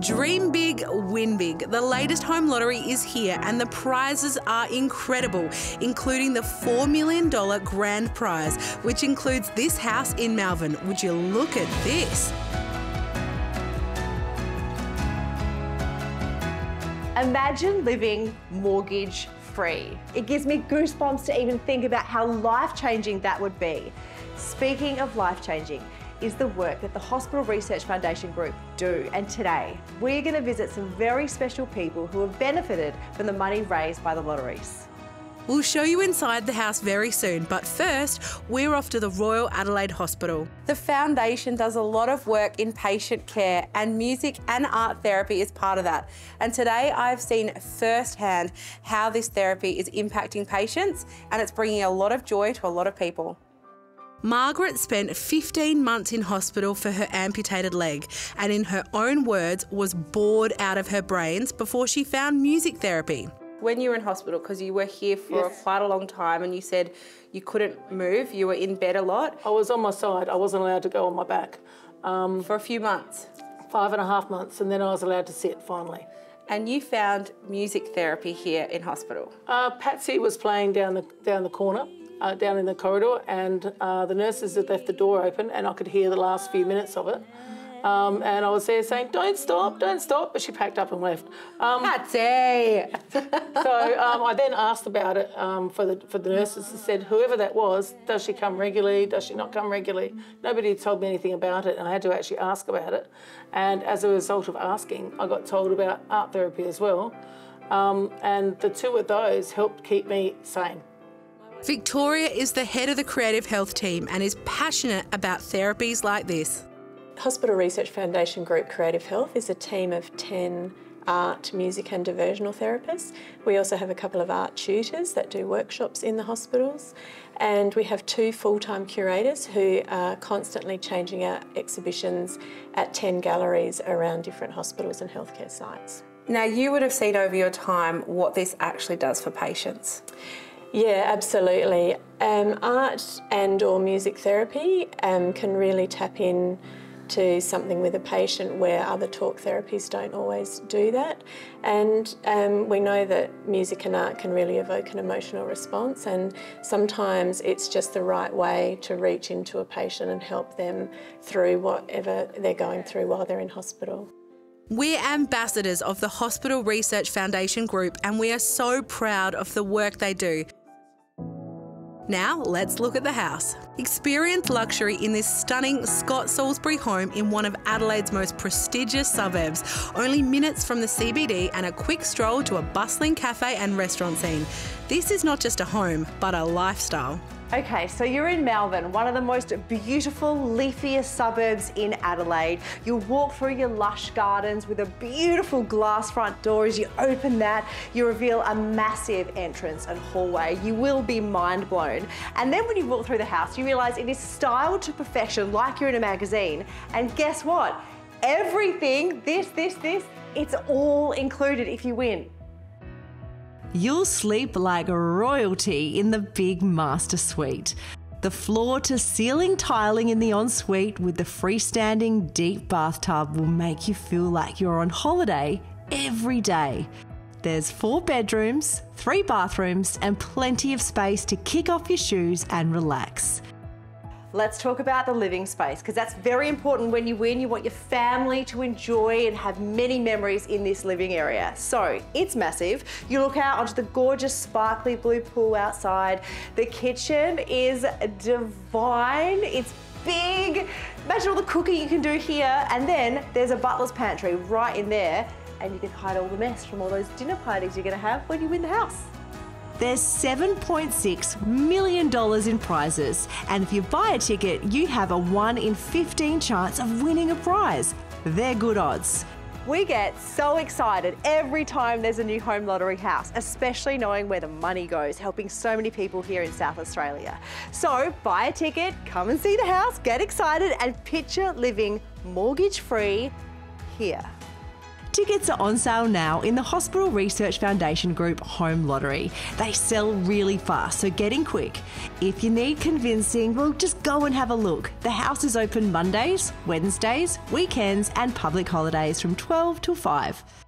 Dream big, win big. The latest home lottery is here and the prizes are incredible, including the $4 million grand prize, which includes this house in Malvern. Would you look at this? Imagine living mortgage-free. It gives me goosebumps to even think about how life-changing that would be. Speaking of life-changing, is the work that the Hospital Research Foundation Group do. And today, we're going to visit some very special people who have benefited from the money raised by the lotteries. We'll show you inside the house very soon, but first, we're off to the Royal Adelaide Hospital. The foundation does a lot of work in patient care, and music and art therapy is part of that. And today I've seen firsthand how this therapy is impacting patients, and it's bringing a lot of joy to a lot of people. Margaret spent 15 months in hospital for her amputated leg, and in her own words, was bored out of her brains before she found music therapy. When you were in hospital, because you were here for quite a long time and you said you couldn't move, you were in bed a lot. I was on my side, I wasn't allowed to go on my back. For a few months? 5.5 months, and then I was allowed to sit finally. And you found music therapy here in hospital? Patsy was playing down the corner, down in the corridor, and the nurses had left the door open and I could hear the last few minutes of it. And I was there saying, don't stop, but she packed up and left. Patsy! So I then asked about it for the nurses and said, whoever that was, does she come regularly, does she not come regularly? Nobody had told me anything about it and I had to actually ask about it. And as a result of asking, I got told about art therapy as well. And the two of those helped keep me sane. Victoria is the head of the creative health team and is passionate about therapies like this. Hospital Research Foundation Group Creative Health is a team of 10 art, music and diversional therapists. We also have a couple of art tutors that do workshops in the hospitals, and we have 2 full-time curators who are constantly changing out exhibitions at 10 galleries around different hospitals and healthcare sites. Now, you would have seen over your time what this actually does for patients. Yeah, absolutely. Art and or music therapy can really tap in to something with a patient where other talk therapies don't always do that. And we know that music and art can really evoke an emotional response, and sometimes it's just the right way to reach into a patient and help them through whatever they're going through while they're in hospital. We're ambassadors of the Hospital Research Foundation Group and we are so proud of the work they do. Now, let's look at the house. Experience luxury in this stunning Scott Salisbury home in one of Adelaide's most prestigious suburbs, only minutes from the CBD and a quick stroll to a bustling cafe and restaurant scene. This is not just a home, but a lifestyle. Okay, so you're in Malvern, one of the most beautiful, leafiest suburbs in Adelaide. You'll walk through your lush gardens with a beautiful glass front door. As you open that, you reveal a massive entrance and hallway. You will be mind blown. And then when you walk through the house, you realise it is styled to perfection like you're in a magazine. And guess what? Everything, this, it's all included if you win. You'll sleep like royalty in the big master suite. The floor-to-ceiling tiling in the ensuite with the freestanding deep bathtub will make you feel like you're on holiday every day. There's 4 bedrooms, 3 bathrooms, and plenty of space to kick off your shoes and relax. Let's talk about the living space, because that's very important when you win. You want your family to enjoy and have many memories in this living area. So it's massive. You look out onto the gorgeous sparkly blue pool outside. The kitchen is divine. It's big. Imagine all the cooking you can do here. And then there's a butler's pantry right in there, and you can hide all the mess from all those dinner parties you're going to have when you win the house. There's $7.6 million in prizes, and if you buy a ticket, you have a 1 in 15 chance of winning a prize. They're good odds. We get so excited every time there's a new home lottery house, especially knowing where the money goes, helping so many people here in South Australia. So buy a ticket, come and see the house, get excited, and picture living mortgage-free here. Tickets are on sale now in the Hospital Research Foundation Group Home Lottery. They sell really fast, so get in quick. If you need convincing, well, just go and have a look. The house is open Mondays, Wednesdays, weekends and public holidays from 12 till 5.